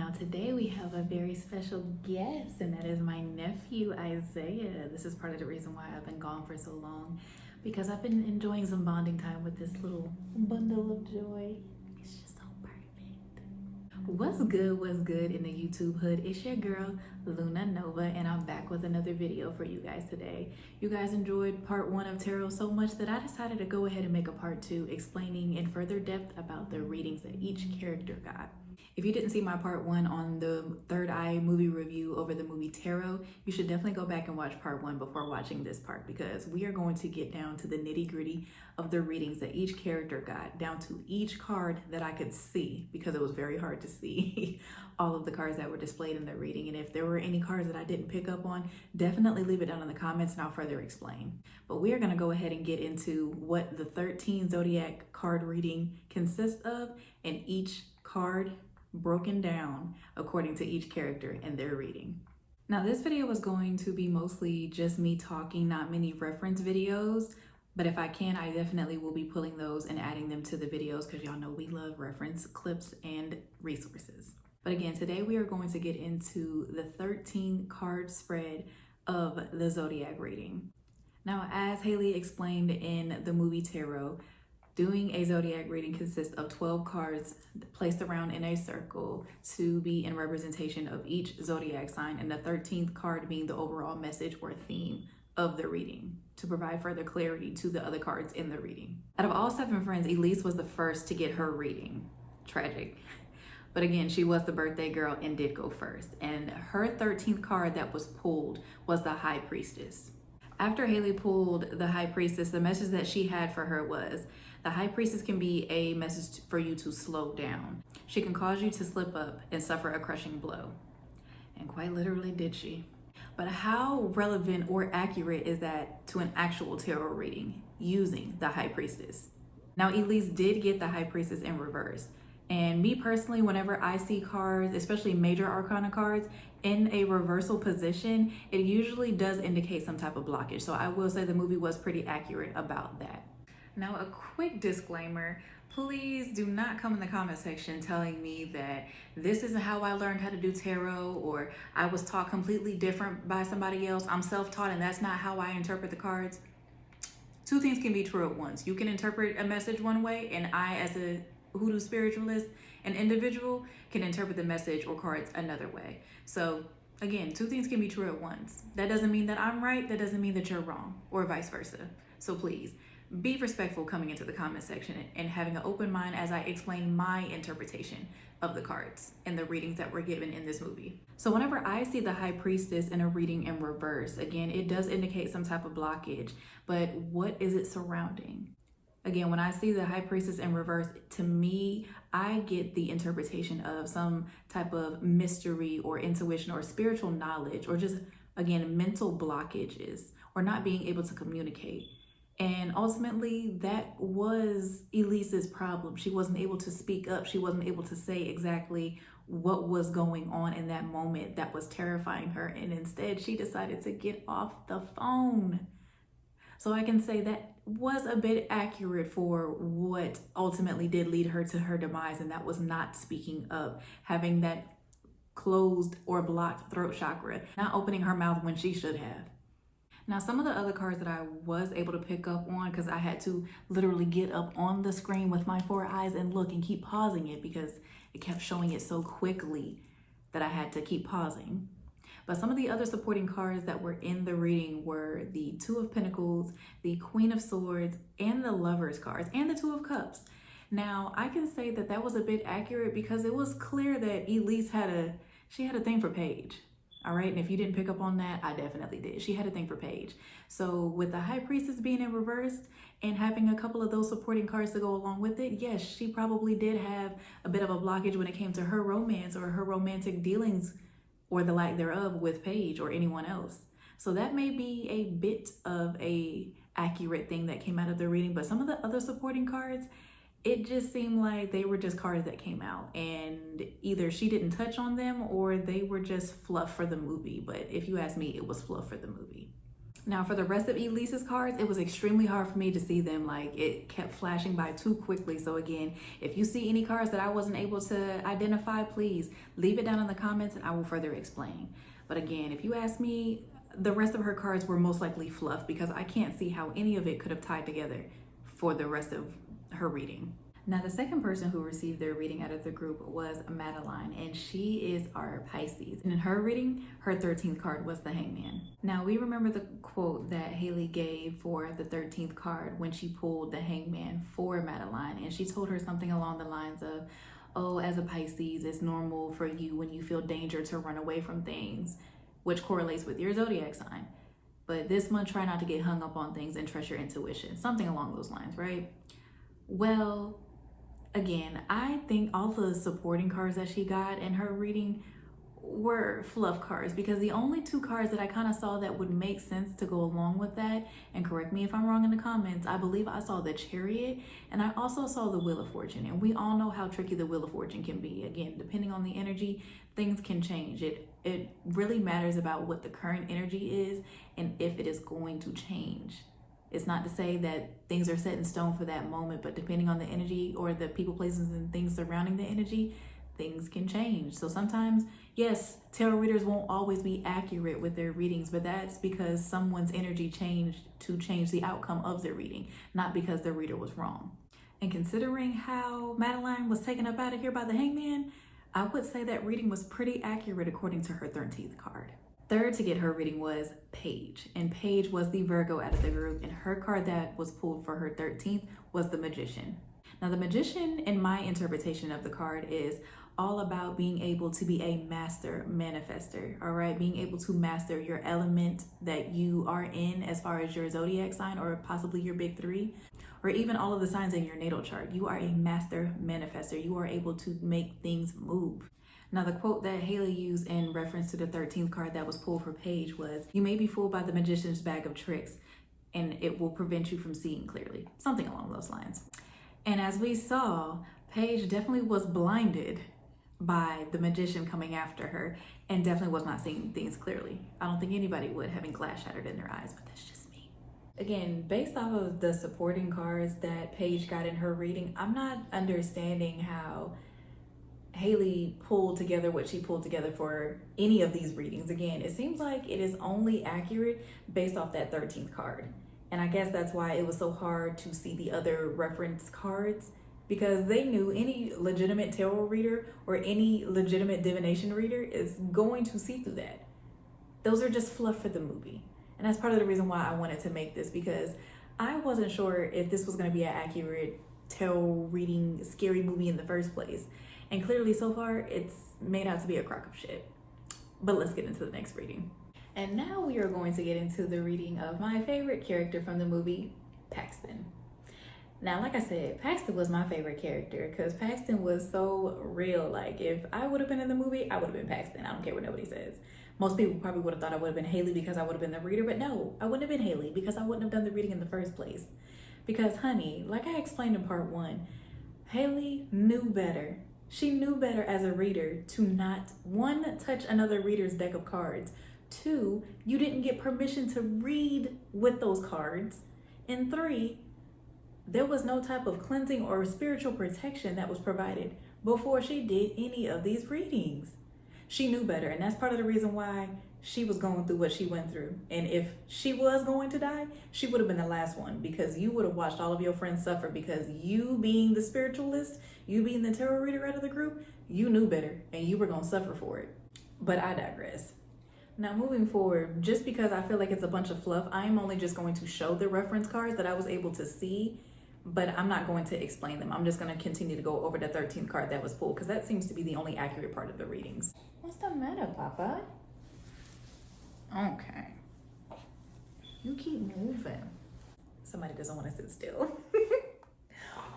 Now today we have a very special guest, and that is my nephew Isaiah. This is part of the reason why I've been gone for so long, because I've been enjoying some bonding time with this little bundle of joy. It's just so perfect. What's good in the YouTube hood? It's your girl Luna Nova, and I'm back with another video for you guys today. You guys enjoyed part 1 of tarot so much that I decided to go ahead and make a part 2 explaining in further depth about the readings that each character got. If you didn't see my part 1 on the Third Eye movie review over the movie Tarot, you should definitely go back and watch part 1 before watching this part, because we are going to get down to the nitty-gritty of the readings that each character got, down to each card that I could see, because it was very hard to see all of the cards that were displayed in the reading. And if there were any cards that I didn't pick up on, definitely leave it down in the comments and I'll further explain. But we are going to go ahead and get into what the 13 zodiac card reading consists of, and each card broken down according to each character and their reading. Now this video is going to be mostly just me talking, not many reference videos, but if I can, I definitely will be pulling those and adding them to the videos, because y'all know we love reference clips and resources. But again, today we are going to get into the 13 card spread of the zodiac reading. Now, as Haley explained in the movie Tarot, doing a zodiac reading consists of 12 cards placed around in a circle to be in representation of each zodiac sign, and the 13th card being the overall message or theme of the reading to provide further clarity to the other cards in the reading. Out of all 7 friends, Elise was the first to get her reading. Tragic. But again, she was the birthday girl and did go first. And her 13th card that was pulled was the High Priestess. After Haley pulled the High Priestess, the message that she had for her was, the High Priestess can be a message for you to slow down. She can cause you to slip up and suffer a crushing blow. And quite literally did she. But how relevant or accurate is that to an actual tarot reading using the High Priestess? Now, Elise did get the High Priestess in reverse. And me personally, whenever I see cards, especially major arcana cards, in a reversal position, it usually does indicate some type of blockage. So I will say the movie was pretty accurate about that. Now, a quick disclaimer, please do not come in the comment section telling me that this isn't how I learned how to do tarot, or I was taught completely different by somebody else. I'm self-taught and that's not how I interpret the cards. Two things can be true at once. You can interpret a message one way, and I, as a hoodoo spiritualist, an individual, can interpret the message or cards another way. So again, two things can be true at once. That doesn't mean that I'm right. That doesn't mean that you're wrong, or vice versa. So please be respectful coming into the comment section and having an open mind as I explain my interpretation of the cards and the readings that were given in this movie. So whenever I see the High Priestess in a reading in reverse, again, it does indicate some type of blockage, but what is it surrounding? Again, when I see the High Priestess in reverse, to me, I get the interpretation of some type of mystery or intuition or spiritual knowledge, or just, again, mental blockages or not being able to communicate. And ultimately, that was Elise's problem. She wasn't able to speak up. She wasn't able to say exactly what was going on in that moment that was terrifying her. And instead, she decided to get off the phone. So I can say that was a bit accurate for what ultimately did lead her to her demise, and that was not speaking up, having that closed or blocked throat chakra, not opening her mouth when she should have. Now, some of the other cards that I was able to pick up on, because I had to literally get up on the screen with my 4 eyes and look and keep pausing it because it kept showing it so quickly that I had to keep pausing. But some of the other supporting cards that were in the reading were the 2 of Pentacles, the Queen of Swords, and the Lovers cards, and the 2 of Cups. Now, I can say that that was a bit accurate because it was clear that Elise had a thing for Paige. All right, and if you didn't pick up on that, I definitely did. She had a thing for Paige. So with the High Priestess being in reverse and having a couple of those supporting cards to go along with it, yes, she probably did have a bit of a blockage when it came to her romance or her romantic dealings, or the lack thereof, with Paige or anyone else. So that may be a bit of a accurate thing that came out of the reading, but some of the other supporting cards, it just seemed like they were just cards that came out and either she didn't touch on them or they were just fluff for the movie. But if you ask me, it was fluff for the movie. Now for the rest of Elise's cards, it was extremely hard for me to see them. Like, it kept flashing by too quickly. So again, if you see any cards that I wasn't able to identify, please leave it down in the comments and I will further explain. But again, if you ask me, the rest of her cards were most likely fluff because I can't see how any of it could have tied together for the rest of her reading. Now, the second person who received their reading out of the group was Mateline, and she is our Pisces. And in her reading, her 13th card was the Hangman. Now, we remember the quote that Haley gave for the 13th card when she pulled the Hangman for Mateline, and she told her something along the lines of, oh, as a Pisces, it's normal for you when you feel danger to run away from things, which correlates with your zodiac sign. But this month, try not to get hung up on things and trust your intuition. Something along those lines, right? Well, again, I think all the supporting cards that she got in her reading were fluff cards, because the only two cards that I kind of saw that would make sense to go along with that, and correct me if I'm wrong in the comments, I believe I saw the Chariot and I also saw the Wheel of Fortune. And we all know how tricky the Wheel of Fortune can be. Again, depending on the energy, things can change. It really matters about what the current energy is and if it is going to change. It's not to say that things are set in stone for that moment, but depending on the energy or the people, places, and things surrounding the energy, things can change. So sometimes, yes, tarot readers won't always be accurate with their readings, but that's because someone's energy changed to change the outcome of their reading, not because the reader was wrong. And considering how Mateline was taken up out of here by the Hangman, I would say that reading was pretty accurate according to her 13th card. Third to get her reading was Paige, and Paige was the Virgo out of the group, and her card that was pulled for her 13th was the Magician. Now, the Magician, in my interpretation of the card, is all about being able to be a master manifester, all right? Being able to master your element that you are in as far as your zodiac sign or possibly your big three, or even all of the signs in your natal chart. You are a master manifester. You are able to make things move. Now, the quote that Haley used in reference to the 13th card that was pulled for Paige was, "You may be fooled by the magician's bag of tricks, and it will prevent you from seeing clearly." Something along those lines. And as we saw, Paige definitely was blinded by the magician coming after her and definitely was not seeing things clearly. I don't think anybody would, having glass shattered in their eyes, but that's just me. Again, based off of the supporting cards that Paige got in her reading, I'm not understanding how Haley pulled together what she pulled together for any of these readings. Again, it seems like it is only accurate based off that 13th card. And I guess that's why it was so hard to see the other reference cards, because they knew any legitimate tarot reader or any legitimate divination reader is going to see through that. Those are just fluff for the movie. And that's part of the reason why I wanted to make this, because I wasn't sure if this was going to be an accurate tarot reading scary movie in the first place. And clearly so far, it's made out to be a crock of shit. But let's get into the next reading. And now we are going to get into the reading of my favorite character from the movie, Paxton. Now, like I said, Paxton was my favorite character because Paxton was so real. Like, if I would have been in the movie, I would have been Paxton. I don't care what nobody says. Most people probably would have thought I would have been Haley because I would have been the reader, but no, I wouldn't have been Haley because I wouldn't have done the reading in the first place. Because, honey, like I explained in part 1, Haley knew better. She knew better as a reader to not, 1, touch another reader's deck of cards. 2, you didn't get permission to read with those cards. And 3, there was no type of cleansing or spiritual protection that was provided before she did any of these readings. She knew better, and that's part of the reason why she was going through what she went through. And if she was going to die, she would have been the last one, because you would have watched all of your friends suffer because you, being the spiritualist, you being the tarot reader out of the group, you knew better and you were going to suffer for it. But I digress. Now, moving forward, just because I feel like it's a bunch of fluff, I am only just going to show the reference cards that I was able to see, but I'm not going to explain them. I'm just going to continue to go over the 13th card that was pulled, because that seems to be the only accurate part of the readings. What's the matter, Papa? Okay. You keep moving. Somebody doesn't want to sit still.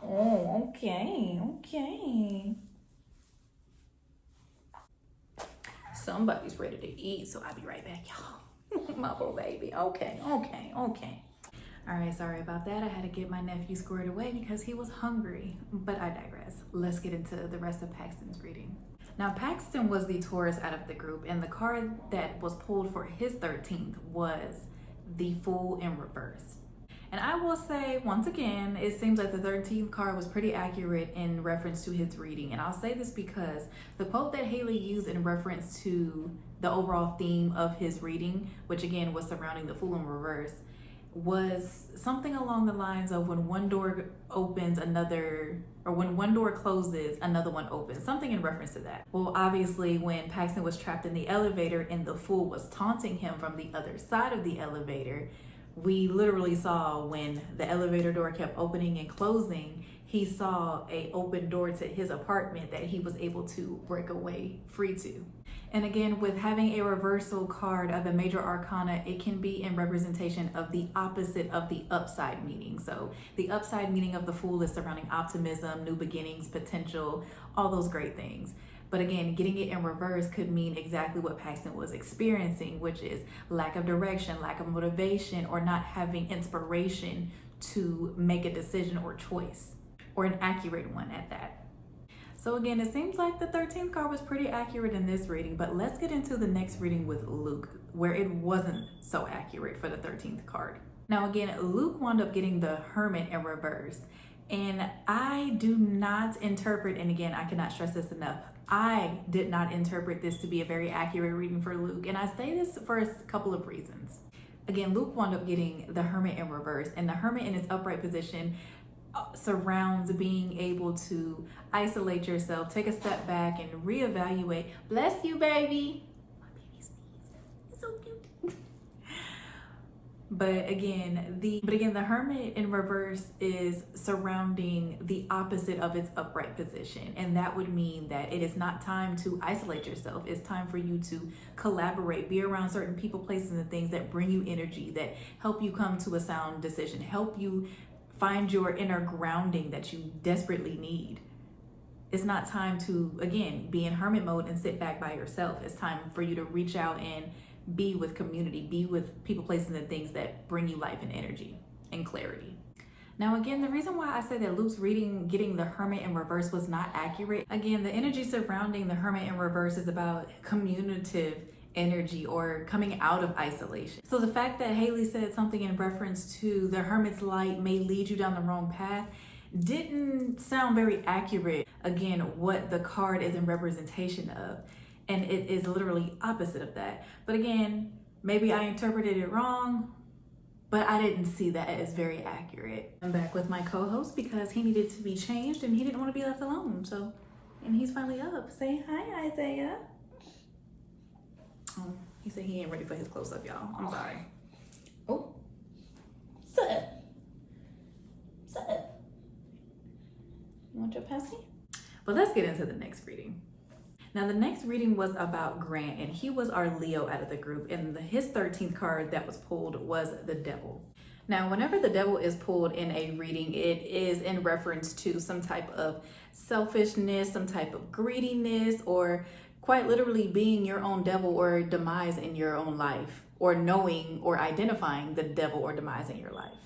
Oh, okay. Somebody's ready to eat, so I'll be right back, y'all. My little baby. Okay. All right, sorry about that. I had to get my nephew squared away because he was hungry, but I digress. Let's get into the rest of Paxton's reading. Now, Paxton was the Taurus out of the group, and the card that was pulled for his 13th was the Fool in reverse. And I will say, once again, it seems like the 13th card was pretty accurate in reference to his reading. And I'll say this because the quote that Haley used in reference to the overall theme of his reading, which again was surrounding the Fool in reverse, was something along the lines of when one door opens, another, or when one door closes, another one opens, something in reference to that. Well, obviously when Paxton was trapped in the elevator and the Fool was taunting him from the other side of the elevator, we literally saw when the elevator door kept opening and closing, he saw a open door to his apartment that he was able to break away free to. And again, with having a reversal card of a major arcana, it can be in representation of the opposite of the upside meaning. So the upside meaning of the Fool is surrounding optimism, new beginnings, potential, all those great things. But again, getting it in reverse could mean exactly what Paxton was experiencing, which is lack of direction, lack of motivation, or not having inspiration to make a decision or choice, or an accurate one at that. So again, it seems like the 13th card was pretty accurate in this reading, but let's get into the next reading with Luke, where it wasn't so accurate for the 13th card. Now again, Luke wound up getting the Hermit in reverse. And I do not interpret, and again, I cannot stress this enough, I did not interpret this to be a very accurate reading for Luke. And I say this for a couple of reasons. Again, Luke wound up getting the Hermit in reverse, and the Hermit in its upright position surrounds being able to isolate yourself, take a step back, and reevaluate. Bless you, baby. My baby sneezed. It's so cute. But again, the Hermit in reverse is surrounding the opposite of its upright position. And that would mean that it is not time to isolate yourself. It's time for you to collaborate, be around certain people, places, and things that bring you energy, that help you come to a sound decision, help you find your inner grounding that you desperately need. It's not time to, again, be in hermit mode and sit back by yourself. It's time for you to reach out and be with community, be with people, places, and things that bring you life and energy and clarity. Now, again, the reason why I say that Luke's reading, getting the Hermit in reverse, was not accurate. Again, the energy surrounding the Hermit in reverse is about communicative energy or coming out of isolation. So the fact that Haley said something in reference to the Hermit's light may lead you down the wrong path didn't sound very accurate. Again, what the card is in representation of. And it is literally opposite of that. But again, maybe I interpreted it wrong, but I didn't see that as very accurate. I'm back with my co-host because he needed to be changed and he didn't want to be left alone. So, and he's finally up. Say hi, Isaiah. Oh, he said he ain't ready for his close-up, y'all. I'm sorry. Oh, sit. You want your passy? But let's get into the next reading. Now, the next reading was about Grant, and he was our Leo out of the group, and his 13th card that was pulled was the Devil. Now, whenever the Devil is pulled in a reading, it is in reference to some type of selfishness, some type of greediness, or quite literally being your own devil or demise in your own life, or knowing or identifying the devil or demise in your life.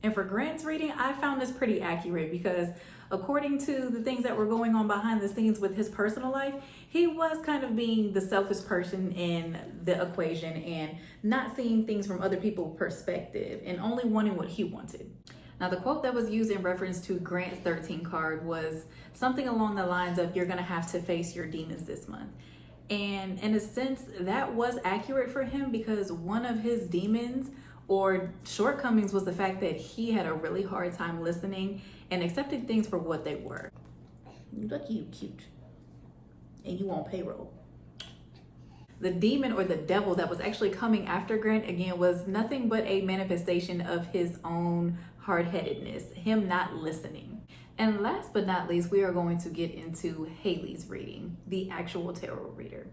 And for Grant's reading, I found this pretty accurate because according to the things that were going on behind the scenes with his personal life, he was kind of being the selfish person in the equation and not seeing things from other people's perspective and only wanting what he wanted. Now, the quote that was used in reference to Grant's 13 card was something along the lines of, "You're going to have to face your demons this month." And in a sense, that was accurate for him because one of his demons or shortcomings was the fact that he had a really hard time listening and accepting things for what they were. Look, you cute. And you on payroll. The demon or the devil that was actually coming after Grant, again, was nothing but a manifestation of his own hard-headedness, him not listening. And last but not least, we are going to get into Haley's reading, the actual tarot reader.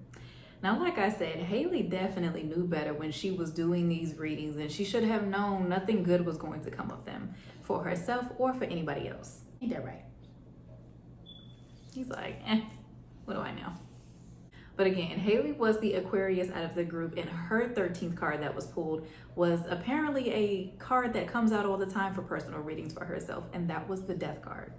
Now, like I said, Haley definitely knew better when she was doing these readings, and she should have known nothing good was going to come of them for herself or for anybody else. Ain't that right? He's like, what do I know? But again, Haley was the Aquarius out of the group, and her 13th card that was pulled was apparently a card that comes out all the time for personal readings for herself, and that was the Death card.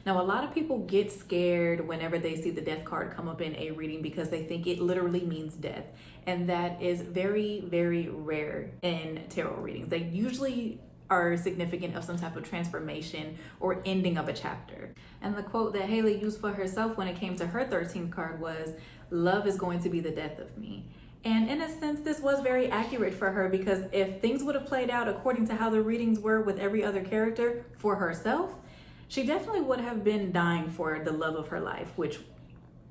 Now, a lot of people get scared whenever they see the death card come up in a reading because they think it literally means death. And that is very, very rare in tarot readings. They usually are significant of some type of transformation or ending of a chapter. And the quote that Haley used for herself when it came to her 13th card was, "Love is going to be the death of me." And in a sense, this was very accurate for her, because if things would have played out according to how the readings were with every other character for herself, she definitely would have been dying for the love of her life, which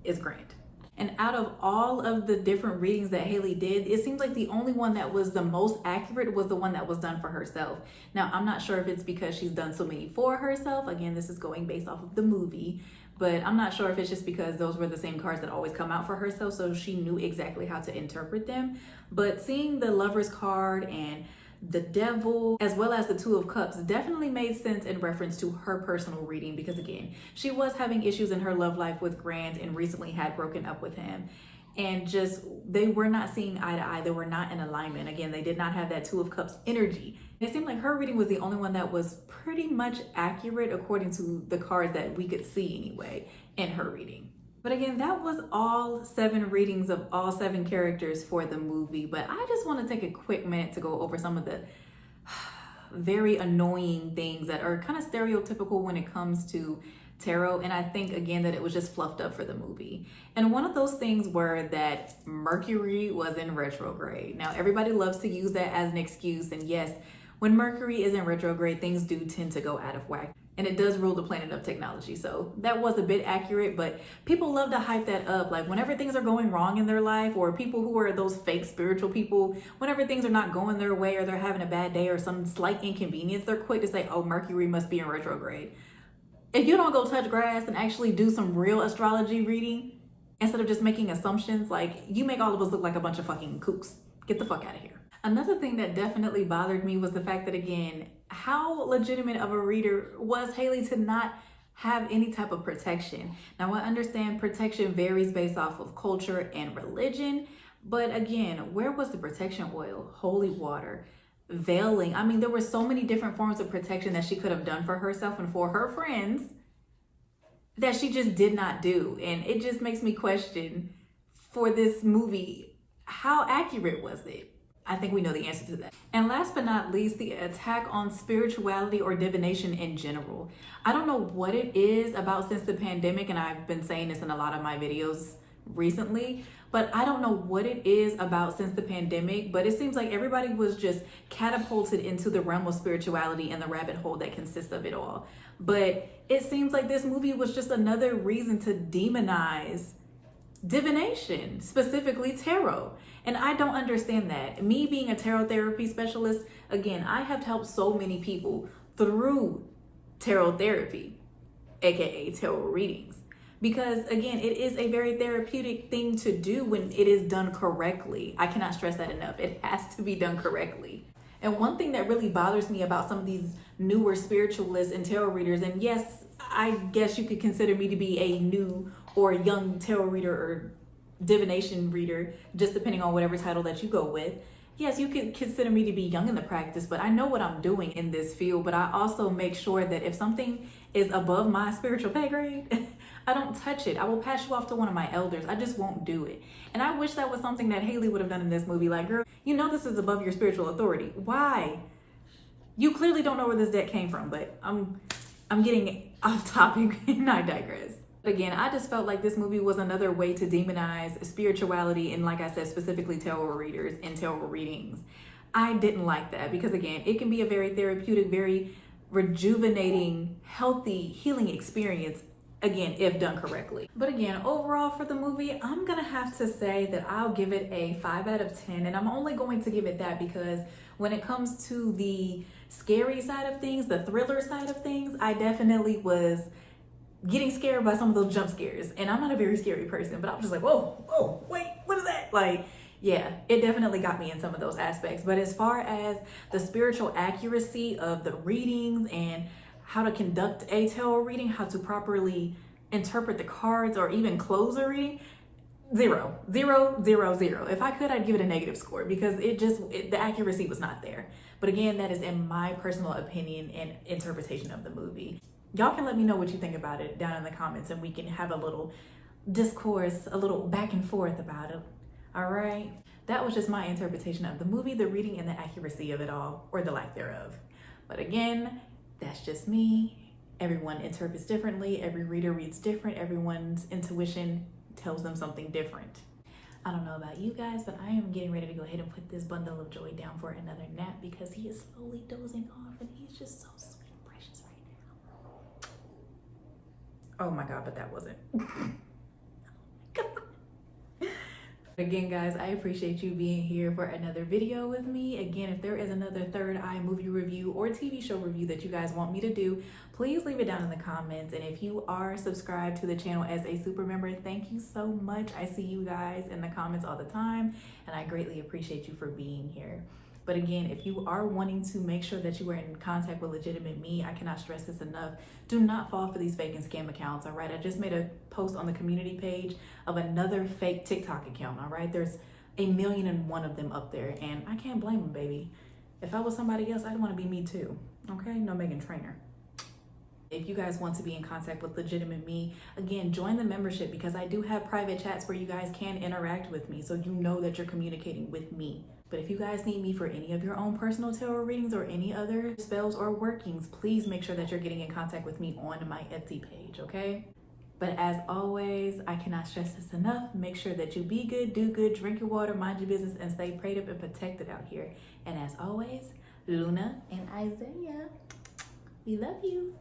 is Grant. And out of all of the different readings that Haley did, it seems like the only one that was the most accurate was the one that was done for herself. Now, I'm not sure if it's because she's done so many for herself. Again, this is going based off of the movie, but I'm not sure if it's just because those were the same cards that always come out for herself, so she knew exactly how to interpret them. But seeing the Lover's card and the Devil, as well as the Two of Cups, definitely made sense in reference to her personal reading, because again, she was having issues in her love life with Grant and recently had broken up with him, and just they were not seeing eye to eye. They were not in alignment. Again, they did not have that Two of Cups energy. It seemed like her reading was the only one that was pretty much accurate according to the cards that we could see anyway in her reading. But again, that was all 7 readings of all 7 characters for the movie. But I just want to take a quick minute to go over some of the very annoying things that are kind of stereotypical when it comes to tarot. And I think, again, that it was just fluffed up for the movie. And one of those things were that Mercury was in retrograde. Now, everybody loves to use that as an excuse. And yes, when Mercury is in retrograde, things do tend to go out of whack. And it does rule the planet of technology. So that was a bit accurate, but people love to hype that up. Like whenever things are going wrong in their life, or people who are those fake spiritual people, whenever things are not going their way or they're having a bad day or some slight inconvenience, they're quick to say, oh, Mercury must be in retrograde. If you don't go touch grass and actually do some real astrology reading, instead of just making assumptions, like you make all of us look like a bunch of fucking kooks. Get the fuck out of here. Another thing that definitely bothered me was the fact that, again, how legitimate of a reader was Haley to not have any type of protection. Now, I understand protection varies based off of culture and religion, but again, where was the protection oil, holy water, veiling? I mean, there were so many different forms of protection that she could have done for herself and for her friends that she just did not do. And it just makes me question, for this movie, how accurate was it? I think we know the answer to that. And last but not least, the attack on spirituality or divination in general. I don't know what it is about since the pandemic, and I've been saying this in a lot of my videos recently, but I don't know what it is about since the pandemic, but it seems like everybody was just catapulted into the realm of spirituality and the rabbit hole that consists of it all. But it seems like this movie was just another reason to demonize divination, specifically tarot. And I don't understand that. Me being a tarot therapy specialist, again, I have helped so many people through tarot therapy, aka tarot readings, because again, it is a very therapeutic thing to do when it is done correctly. I cannot stress that enough. It has to be done correctly. And one thing that really bothers me about some of these newer spiritualists and tarot readers, and yes, I guess you could consider me to be a new or young tarot reader or divination reader, just depending on whatever title that you go with. Yes, you could consider me to be young in the practice, but I know what I'm doing in this field. But I also make sure that if something is above my spiritual pay grade, I don't touch it. I will pass you off to one of my elders. I just won't do it. And I wish that was something that Haley would have done in this movie. Like, girl, you know this is above your spiritual authority. Why? You clearly don't know where this deck came from, but I'm getting off topic and I digress. Again, I just felt like this movie was another way to demonize spirituality and, like I said, specifically tarot readers and tarot readings. I didn't like that because, again, it can be a very therapeutic, very rejuvenating, healthy, healing experience, again, if done correctly. But again, overall for the movie, I'm gonna have to say that I'll give it a 5 out of 10, and I'm only going to give it that because when it comes to the scary side of things, the thriller side of things, I definitely was getting scared by some of those jump scares. And I'm not a very scary person, but I was just like, whoa, wait, what is that? Like, yeah, it definitely got me in some of those aspects. But as far as the spiritual accuracy of the readings and how to conduct a tarot reading, how to properly interpret the cards or even close a reading, 0, 0, 0, 0. If I could, I'd give it a negative score because the accuracy was not there. But again, that is in my personal opinion and interpretation of the movie. Y'all can let me know what you think about it down in the comments, and we can have a little discourse, a little back and forth about it. All right? That was just my interpretation of the movie, the reading, and the accuracy of it all, or the lack thereof. But again, that's just me. Everyone interprets differently. Every reader reads different. Everyone's intuition tells them something different. I don't know about you guys, but I am getting ready to go ahead and put this bundle of joy down for another nap because he is slowly dozing off and he's just so sweet and precious right now. Oh my God, but that wasn't. Again, guys, I appreciate you being here for another video with me. Again, if there is another third eye movie review or TV show review that you guys want me to do, please leave it down in the comments. And if you are subscribed to the channel as a super member, thank you so much. I see you guys in the comments all the time, and I greatly appreciate you for being here. But again, if you are wanting to make sure that you are in contact with legitimate me, I cannot stress this enough. Do not fall for these fake and scam accounts, all right? I just made a post on the community page of another fake TikTok account, all right? There's 1,000,001 of them up there, and I can't blame them, baby. If I was somebody else, I'd want to be me too, okay? No Megan Trainor. If you guys want to be in contact with legitimate me, again, join the membership because I do have private chats where you guys can interact with me, so you know that you're communicating with me. But if you guys need me for any of your own personal tarot readings or any other spells or workings, please make sure that you're getting in contact with me on my Etsy page, okay? But as always, I cannot stress this enough. Make sure that you be good, do good, drink your water, mind your business, and stay prayed up and protected out here. And as always, Luna and Isaiah, we love you.